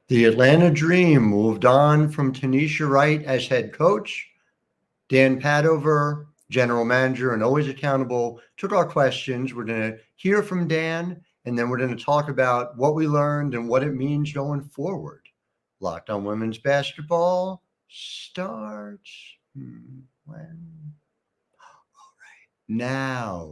The Atlanta Dream moved on from Tanisha Wright as head coach. Dan Padover, general manager and always accountable, took our questions. We're going to hear from Dan, and then we're going to talk about what we learned and what it means going forward. Locked On Women's Basketball starts when? All right, now.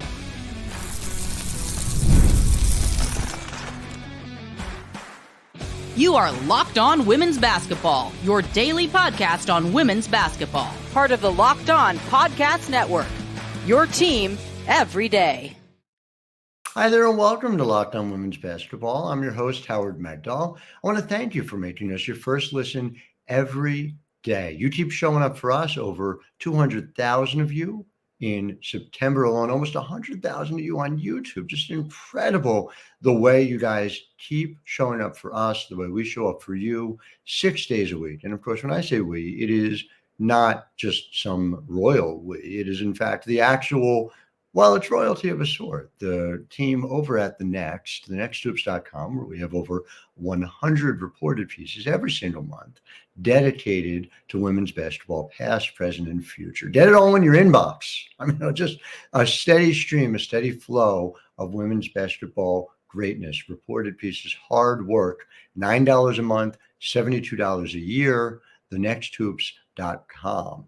You are Locked On Women's Basketball, your daily podcast on women's basketball. Part of the Locked On Podcast Network, your team every day. Hi there and welcome to Locked On Women's Basketball. I'm your host, Howard Megdal. I want to thank you for making us your first listen every day. You keep showing up for us, over 200,000 of you in September alone, almost 100,000 of you on YouTube. Just incredible the way you guys keep showing up for us, the way we show up for you 6 days a week. And of course, when I say we, it is not just some royal we. It is, in fact, the actual, well, it's royalty of a sort. The team over at thenexthoops.com, where we have over 100 reported pieces every single month dedicated to women's basketball, past, present, and future. Get it all in your inbox. I mean, just a steady stream, a steady flow of women's basketball greatness, reported pieces, hard work, $9 a month, $72 a year, thenexthoops.com.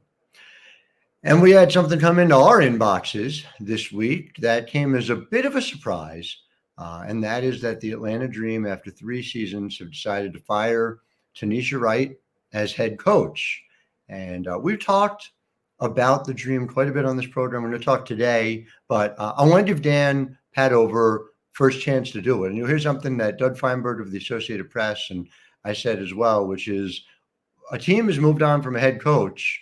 And we had something come into our inboxes this week that came as a bit of a surprise, and that is that the Atlanta Dream, after 3 seasons, have decided to fire Tanisha Wright as head coach. And we've talked about the Dream quite a bit on this program. We're going to talk today, but I want to give Dan Padover first chance to do it. And you'll hear something that Doug Feinberg of the Associated Press and I said as well, which is a team has moved on from a head coach.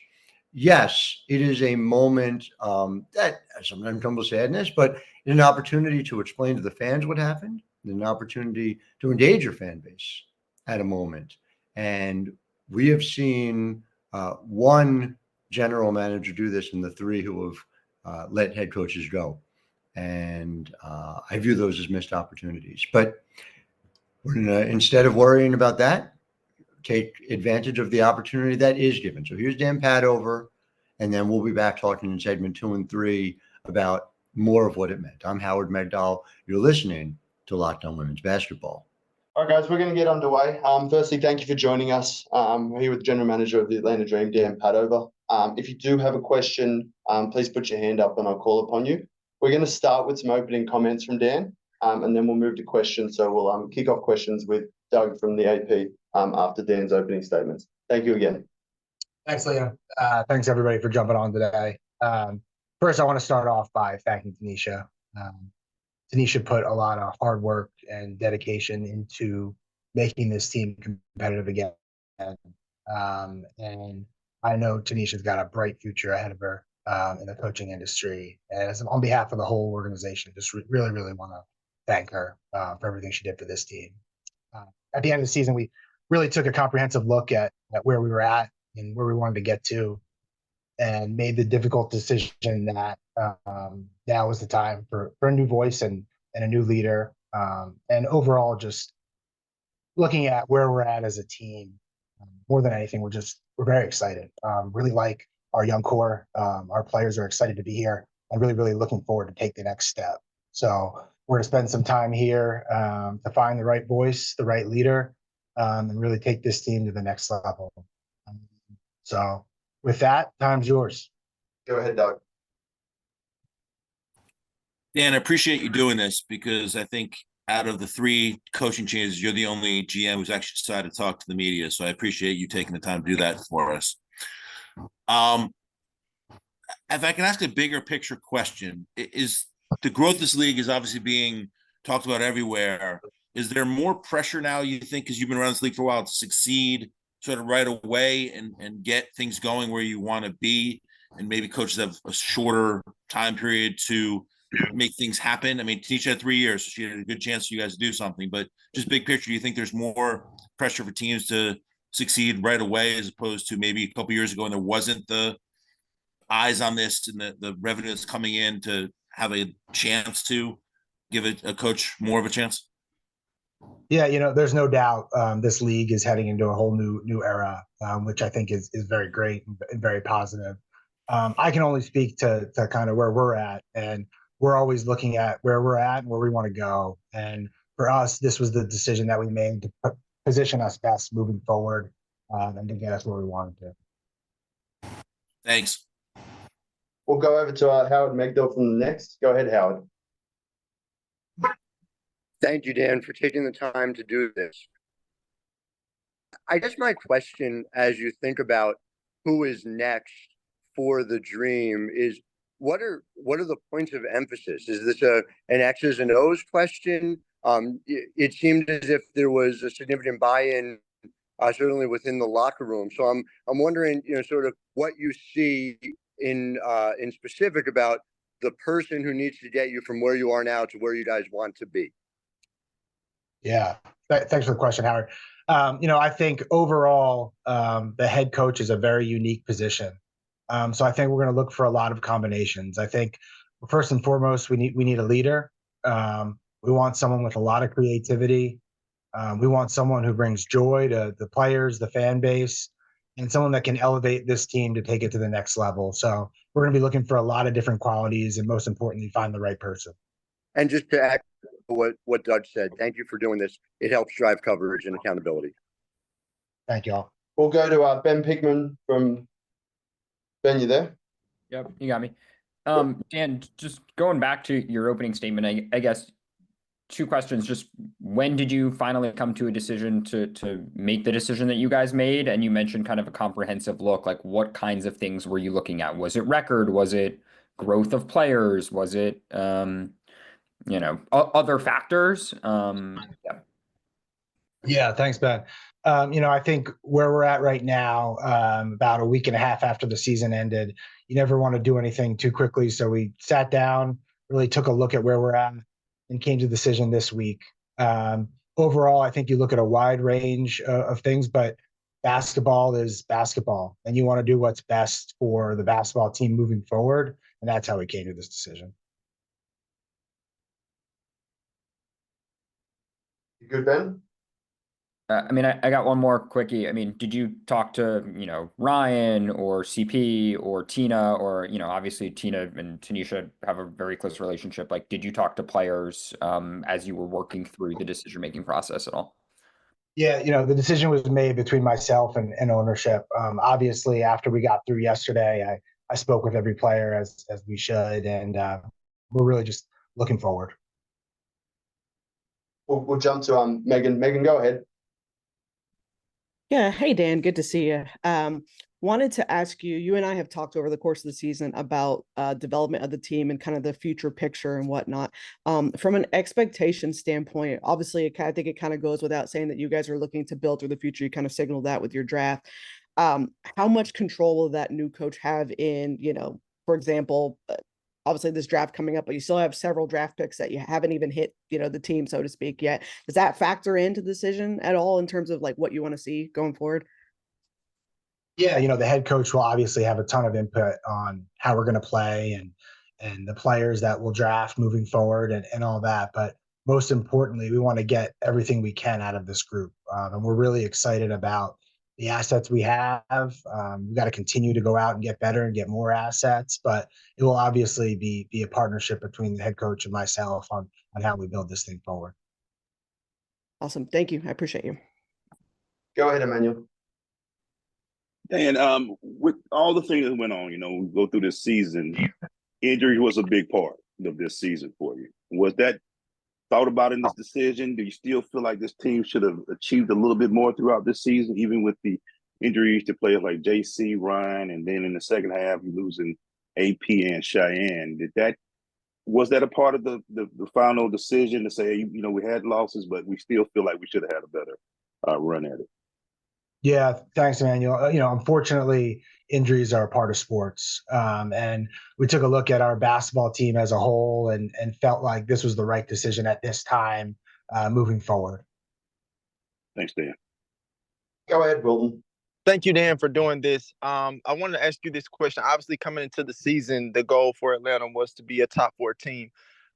Yes, it is a moment that sometimes comes with sadness, but it's an opportunity to explain to the fans what happened, an opportunity to engage your fan base at a moment. And we have seen one general manager do this in the 3 who have let head coaches go. And I view those as missed opportunities. But we're gonna, instead of worrying about that, take advantage of the opportunity that is given. So here's Dan Padover, and then we'll be back talking in segment 2 and 3 about more of what it meant. I'm Howard Megdal. You're listening to Locked On Women's Basketball. All right, guys, we're going to get underway. Firstly, thank you for joining us. We're here with the General Manager of the Atlanta Dream, Dan Padover. If you do have a question, please put your hand up and I'll call upon you. We're going to start with some opening comments from Dan, and then we'll move to questions. So we'll kick off questions with Doug from the AP after Dan's opening statements. Thank you again. Thanks, Liam. Thanks, everybody, for jumping on today. First, I want to start off by thanking Tanisha. Tanisha put a lot of hard work and dedication into making this team competitive again. And I know Tanisha's got a bright future ahead of her in the coaching industry. And on behalf of the whole organization, just really, really want to thank her for everything she did for this team. At the end of the season, we really took a comprehensive look at where we were at and where we wanted to get to, and made the difficult decision that now was the time for a new voice and a new leader. And overall, just looking at where we're at as a team, more than anything, we're very excited. Really like our young core. Our players are excited to be here and really, really looking forward to take the next step. So we're going to spend some time here to find the right voice, the right leader, and really take this team to the next level. So with that, time's yours. Go ahead, Doug. Dan, I appreciate you doing this because I think out of the 3 coaching changes, you're the only GM who's actually decided to talk to the media. So I appreciate you taking the time to do that for us. If I can ask a bigger picture question, is the growth of this league is obviously being talked about everywhere. Is there more pressure now, you think, because you've been around this league for a while, to succeed sort of right away and get things going where you want to be? And maybe coaches have a shorter time period to make things happen. I mean, Tanisha had 3 years, so she had a good chance for you guys to do something. But just big picture, do you think there's more pressure for teams to succeed right away as opposed to maybe a couple years ago and there wasn't the eyes on this and the revenue that's coming in to have a chance to give a coach more of a chance? Yeah, there's no doubt this league is heading into a whole new era, which I think is very great and very positive. I can only speak to kind of where we're at, and we're always looking at where we're at and where we want to go. And for us, this was the decision that we made to position us best moving forward, and to get us where we wanted to. Thanks. We'll go over to Howard Megdal from the Next. Go ahead, Howard. Thank you, Dan, for taking the time to do this. I guess my question, as you think about who is next for the Dream, is what are the points of emphasis? Is this an X's and O's question? It seemed as if there was a significant buy-in, certainly within the locker room. So I'm wondering, sort of what you see in specific about the person who needs to get you from where you are now to where you guys want to be. Yeah, thanks for the question, Howard. I think overall, the head coach is a very unique position. So I think we're going to look for a lot of combinations. I think first and foremost, we need a leader. We want someone with a lot of creativity. We want someone who brings joy to the players, the fan base, and someone that can elevate this team to take it to the next level. So we're going to be looking for a lot of different qualities, and most importantly, find the right person. And just to echo what Doug said, thank you for doing this. It helps drive coverage and accountability. Thank you all. We'll go to Ben Pickman from Ben. You there? Yep, you got me. Dan, just going back to your opening statement, I guess two questions. Just when did you finally come to a decision to make the decision that you guys made? And you mentioned kind of a comprehensive look. Like, what kinds of things were you looking at? Was it record? Was it growth of players? Was it other factors? Yeah, thanks, Ben. I think where we're at right now, about a week and a half after the season ended, you never want to do anything too quickly. So we sat down, really took a look at where we're at, and came to the decision this week. Overall, I think you look at a wide range of things, but basketball is basketball, and you want to do what's best for the basketball team moving forward. And that's how we came to this decision. You good, Ben? I got one more quickie. Did you talk to, Ryan or CP or Tina or, obviously Tina and Tanisha have a very close relationship. Like, did you talk to players as you were working through the decision-making process at all? Yeah, the decision was made between myself and ownership. Obviously, after we got through yesterday, I spoke with every player as we should, and we're really just looking forward. We'll jump to Megan. Megan, go ahead. Yeah. Hey, Dan. Good to see you. Wanted to ask you, you and I have talked over the course of the season about development of the team and kind of the future picture and whatnot. From an expectation standpoint, obviously, I think it kind of goes without saying that you guys are looking to build through the future. You kind of signaled that with your draft. How much control will that new coach have in, for example, obviously this draft coming up, but you still have several draft picks that you haven't even hit, the team, so to speak, yet. Does that factor into the decision at all in terms of like what you want to see going forward? Yeah, the head coach will obviously have a ton of input on how we're going to play and the players that we'll draft moving forward and all that. But most importantly, we want to get everything we can out of this group. And we're really excited about the assets we have. We've got to continue to go out and get better and get more assets, but it will obviously be a partnership between the head coach and myself on how we build this thing forward. Awesome. Thank you. I appreciate you. Go ahead, Emmanuel. And with all the things that went on, we go through this season, injury was a big part of this season for you. Was that thought about in this decision? Do you still feel like this team should have achieved a little bit more throughout this season, even with the injuries to players like JC, Ryan, and then in the second half, you're losing AP and Cheyenne? Was that a part of the final decision to say, we had losses, but we still feel like we should have had a better run at it? Yeah, thanks, Emmanuel. Unfortunately, injuries are a part of sports. And we took a look at our basketball team as a whole and felt like this was the right decision at this time moving forward. Thanks, Dan. Go ahead, Wilton. Thank you, Dan, for doing this. I wanted to ask you this question. Obviously, coming into the season, the goal for Atlanta was to be a top 4 team.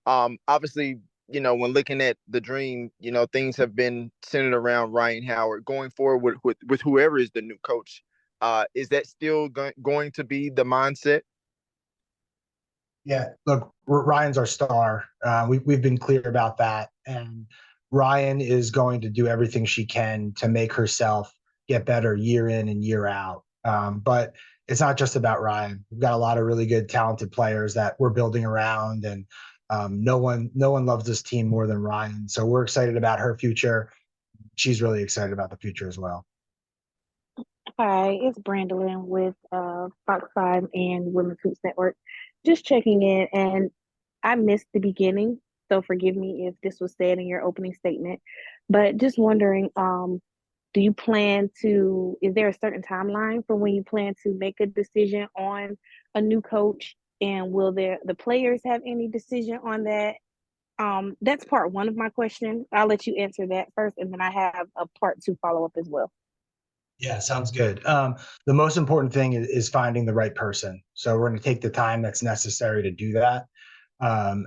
Obviously, when looking at the dream, things have been centered around Ryan Howard. Going forward with whoever is the new coach, is that still going to be the mindset? Yeah, look, Ryan's our star. We've been clear about that, and Ryan is going to do everything she can to make herself get better year in and year out. But it's not just about Ryan. We've got a lot of really good, talented players that we're building around, and no one loves this team more than Ryan. So we're excited about her future. She's really excited about the future as well. Hi, it's Brandolyn with Fox 5 and Women's Hoops Network. Just checking in, and I missed the beginning, so forgive me if this was said in your opening statement. But just wondering, do you plan to, is there a certain timeline for when you plan to make a decision on a new coach? And will the players have any decision on that? That's part one of my question. I'll let you answer that first, and then I have a part two follow-up as well. Yeah, sounds good. The most important thing is finding the right person. So we're going to take the time that's necessary to do that.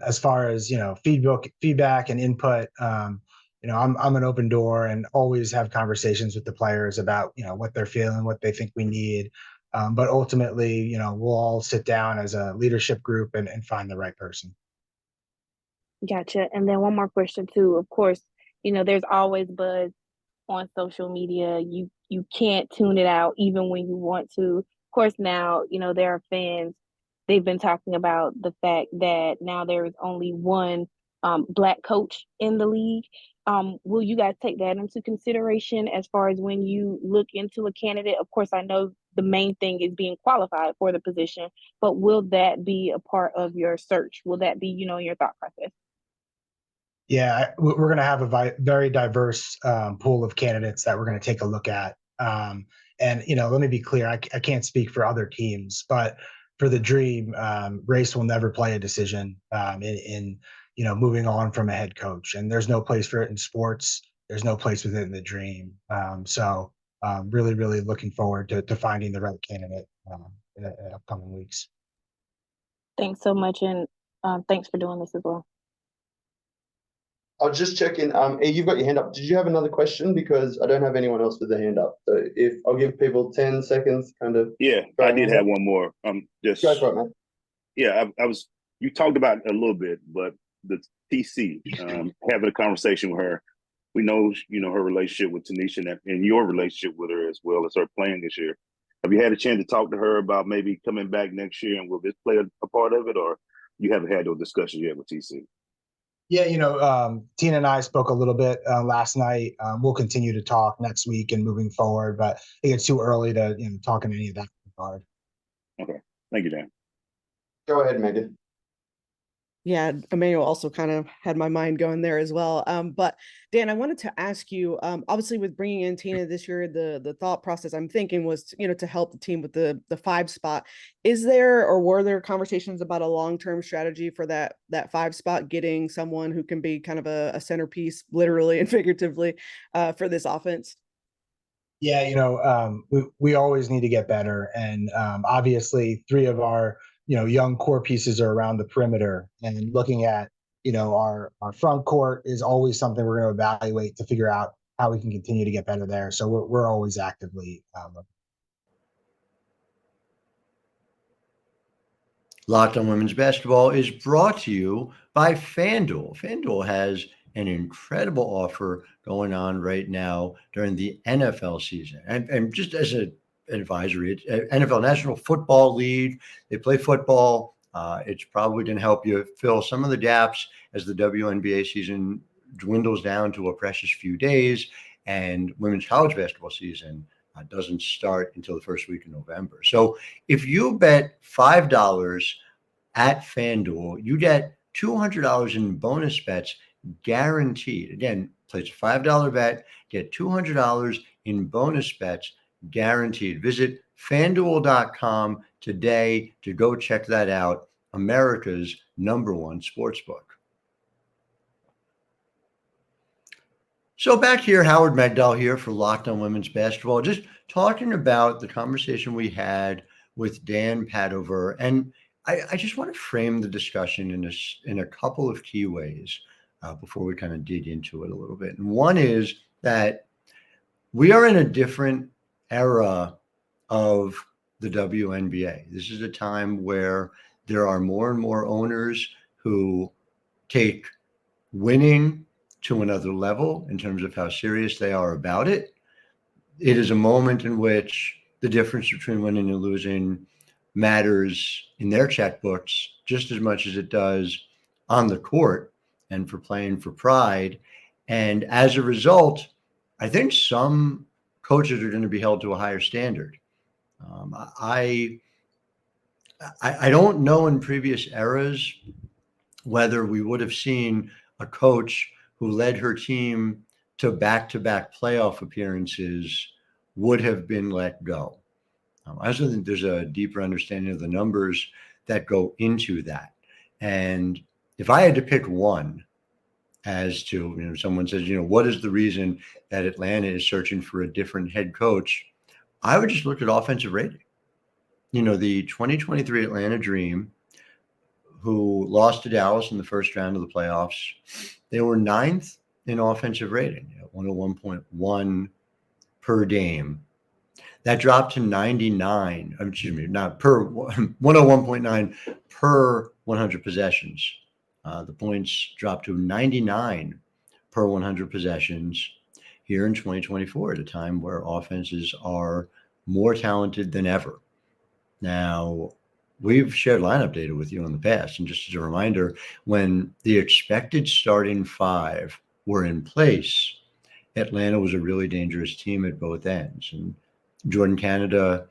As far as feedback and input, I'm an open door and always have conversations with the players about what they're feeling, what they think we need. But ultimately, we'll all sit down as a leadership group and find the right person. Gotcha. And then one more question too. Of course, there's always buzz on social media. You can't tune it out even when you want to. Of course, now, there are fans. They've been talking about the fact that now there is only one Black coach in the league. Will you guys take that into consideration as far as when you look into a candidate? Of course, I know the main thing is being qualified for the position, but will that be a part of your search? Will that be, in your thought process? Yeah, we're going to have a very diverse pool of candidates that we're going to take a look at. And let me be clear, I can't speak for other teams, but for the Dream, race will never play a decision in moving on from a head coach. And there's no place for it in sports. There's no place within the Dream. So really, really looking forward to finding the right candidate in the upcoming weeks. Thanks so much, and thanks for doing this as well. I'll just check in. You've got your hand up. Did you have another question? Because I don't have anyone else with their hand up. So if I'll give people 10 seconds, kind of. Yeah, I did have one more. Just go for it, man. Yeah, I was. You talked about it a little bit, but the TC having a conversation with her. We know, her relationship with Tanisha and your relationship with her as well as her playing this year. Have you had a chance to talk to her about maybe coming back next year, and will this play a part of it, or you haven't had those discussions yet with TC? Yeah, Tina and I spoke a little bit last night. We'll continue to talk next week and moving forward, but I think it's too early to talk in any of that regard. Okay, thank you, Dan. Go ahead, Megan. Yeah, Emmanuel also kind of had my mind going there as well. But Dan, I wanted to ask you, obviously with bringing in Tina this year, the thought process I'm thinking was, to help the team with the 5 spot. Is there, or were there conversations about a long-term strategy for that 5 spot, getting someone who can be kind of a centerpiece, literally and figuratively, for this offense? Yeah, we always need to get better. And obviously 3 of our young core pieces are around the perimeter, and looking at, our front court is always something we're going to evaluate to figure out how we can continue to get better there. So we're always actively looking. Locked on Women's Basketball is brought to you by FanDuel. FanDuel has an incredible offer going on right now during the NFL season. And just as an advisory, it's NFL National Football League. They play football. It's probably going to help you fill some of the gaps as the WNBA season dwindles down to a precious few days, and women's college basketball season doesn't start until the first week of November. So if you bet $5 at FanDuel, you get $200 in bonus bets guaranteed. Again, place a $5 bet, get $200 in bonus bets guaranteed. Visit FanDuel.com today to go check that out. America's #1 sportsbook. So back here, Howard Megdal here for Locked on Women's Basketball, just talking about the conversation we had with Dan Padover. And I just want to frame the discussion in a couple of key ways. before we kind of dig into it a little bit. And one is that we are in a different era of the WNBA. This is a time where there are more and more owners who take winning to another level in terms of how serious they are about it. It is a moment in which the difference between winning and losing matters in their checkbooks just as much as it does on the court and for playing for pride. And as a result, I think some coaches are going to be held to a higher standard. I don't know in previous eras whether we would have seen a coach who led her team to back-to-back playoff appearances would have been let go. I also think there's a deeper understanding of the numbers that go into that. And if I had to pick one as to, someone says, what is the reason that Atlanta is searching for a different head coach? I would just look at offensive rating. The 2023 Atlanta Dream, who lost to Dallas in the first round of the playoffs, they were 9th in offensive rating at 101.1 per game. That dropped to 99, not per 101.9 per 100 possessions. The points dropped to 99 per 100 possessions here in 2024 at a time where offenses are more talented than ever. Now, we've shared lineup data with you in the past. And just as a reminder, when the expected starting five were in place, Atlanta was a really dangerous team at both ends. And Jordan Canada,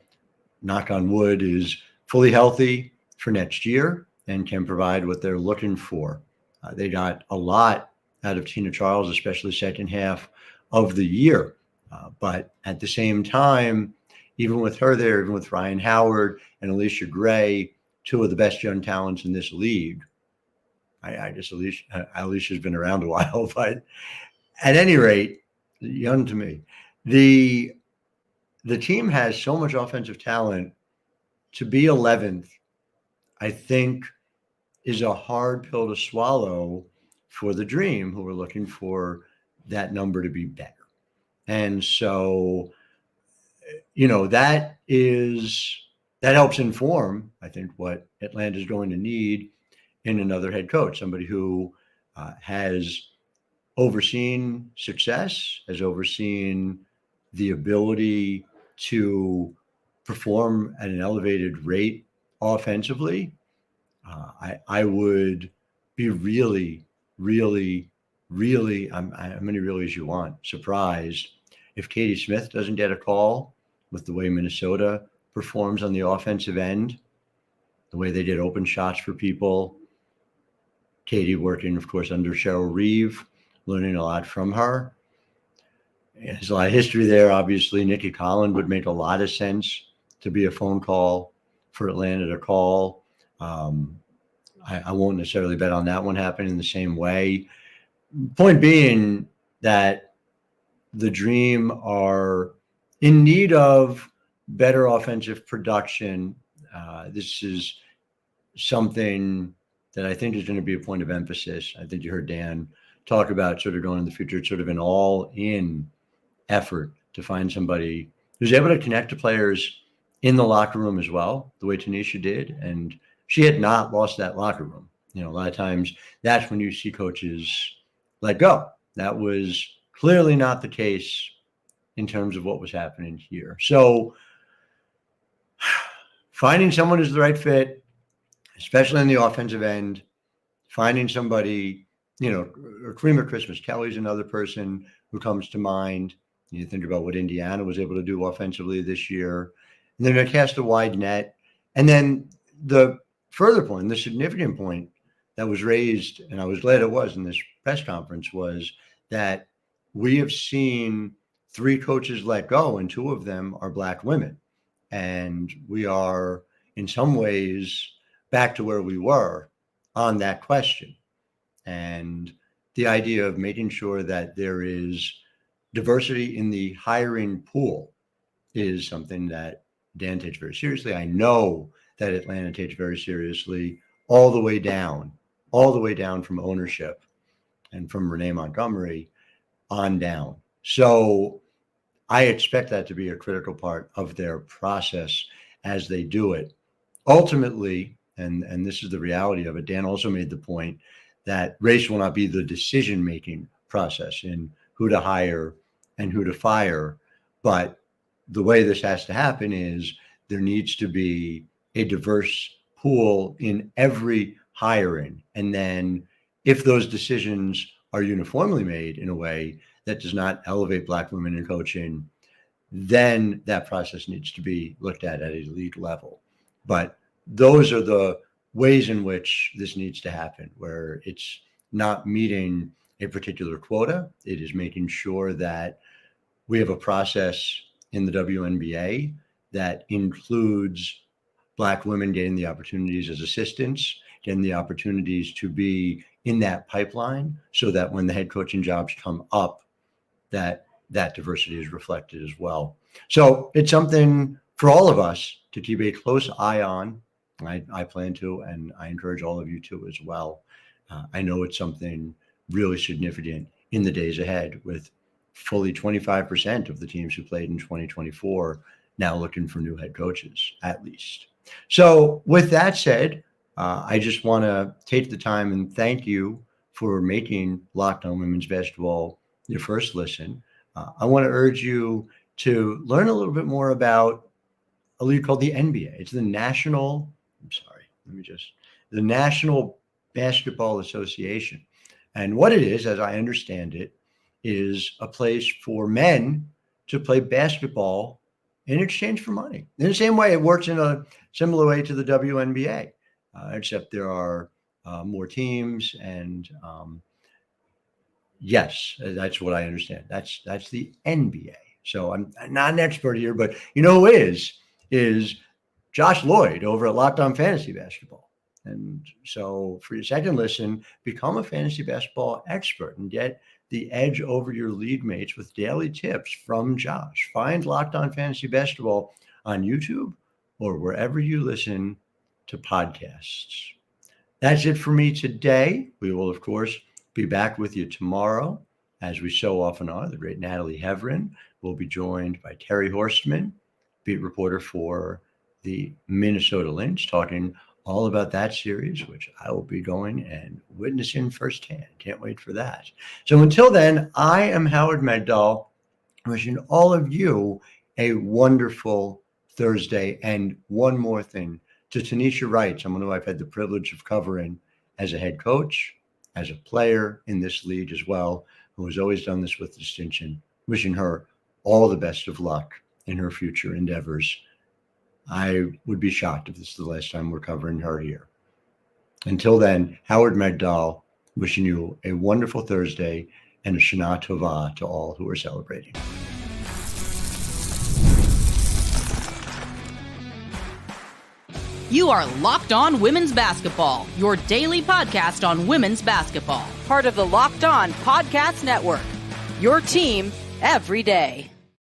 knock on wood, is fully healthy for next year and can provide what they're looking for. They got a lot out of Tina Charles, especially second half of the year. But at the same time, even with her there, even with Ryan Howard and Alicia Gray, two of the best young talents in this league. I guess Alicia's been around a while, but at any rate, young to me. The team has so much offensive talent. To be 11th, I think, is a hard pill to swallow for the Dream, who are looking for that number to be better. And so, that helps inform, I think, what Atlanta is going to need in another head coach, somebody who has overseen success, has overseen the ability to perform at an elevated rate offensively. I would be really, really, really, how many really as you want, surprised if Katie Smith doesn't get a call with the way Minnesota performs on the offensive end, the way they did open shots for people. Katie working, of course, under Cheryl Reeve, learning a lot from her. There's a lot of history there. Obviously, Nikki Collin would make a lot of sense to be a phone call for Atlanta to call. I won't necessarily bet on that one happening the same way. Point being that the Dream are in need of better offensive production. This is something that I think is going to be a point of emphasis. I think you heard Dan talk about sort of going in the future. It's sort of an all-in effort to find somebody who's able to connect to players in the locker room as well, the way Tanisha did. And she had not lost that locker room. A lot of times that's when you see coaches let go. That was clearly not the case in terms of what was happening here. So finding someone who's the right fit, especially on the offensive end, finding somebody, or Cream of Christmas, Kelly's another person who comes to mind. You think about what Indiana was able to do offensively this year, and they're going to cast a wide net. And then the further point, the significant point that was raised, and I was glad it was in this press conference, was that we have seen 3 coaches let go, and 2 of them are Black women. And we are, in some ways, back to where we were on that question. And the idea of making sure that there is diversity in the hiring pool is something that Dan takes very seriously. I know that Atlanta takes very seriously all the way down from ownership. and from Renee Montgomery on down. So I expect that to be a critical part of their process as they do it. Ultimately, and this is the reality of it, Dan also made the point that race will not be the decision-making process in who to hire and who to fire. But the way this has to happen is there needs to be a diverse pool in every hiring. And then if those decisions are uniformly made in a way that does not elevate Black women in coaching, then that process needs to be looked at a league level. But those are the ways in which this needs to happen, where it's not meeting a particular quota. It is making sure that we have a process in the WNBA that includes Black women getting the opportunities as assistants, getting the opportunities to be in that pipeline, so that when the head coaching jobs come up, that diversity is reflected as well. So it's something for all of us to keep a close eye on. I plan to, and I encourage all of you to as well. I know it's something really significant in the days ahead, with fully 25% of the teams who played in 2024 now looking for new head coaches, at least. So with that said, I just want to take the time and thank you for making Locked On Women's Basketball your first listen. I want to urge you to learn a little bit more about a league called the NBA. It's the National Basketball Association. And what it is, as I understand it, is a place for men to play basketball in exchange for money. In the same way, it works in a similar way to the WNBA, except there are more teams. And yes, that's what I understand. That's the NBA. So I'm not an expert here, but you know who is Josh Lloyd over at Locked On Fantasy Basketball. And so for your second listen, become a fantasy basketball expert and get the edge over your league mates with daily tips from Josh. Find Locked On Fantasy Basketball on YouTube or wherever you listen to podcasts. That's it for me today. We will, of course, be back with you tomorrow, as we so often are. The great Natalie Heverin will be joined by Terry Horstman, beat reporter for the Minnesota Lynx, talking all about that series, which I will be going and witnessing firsthand. Can't wait for that. So until then, I am Howard Megdal, wishing all of you a wonderful Thursday. And one more thing, to Tanisha Wright, someone who I've had the privilege of covering as a head coach, as a player in this league as well, who has always done this with distinction, wishing her all the best of luck in her future endeavors. I would be shocked if this is the last time we're covering her here. Until then, Howard Megdal, wishing you a wonderful Thursday and a Shana Tova to all who are celebrating. You are Locked On Women's Basketball, your daily podcast on women's basketball. Part of the Locked On Podcast Network, your team every day.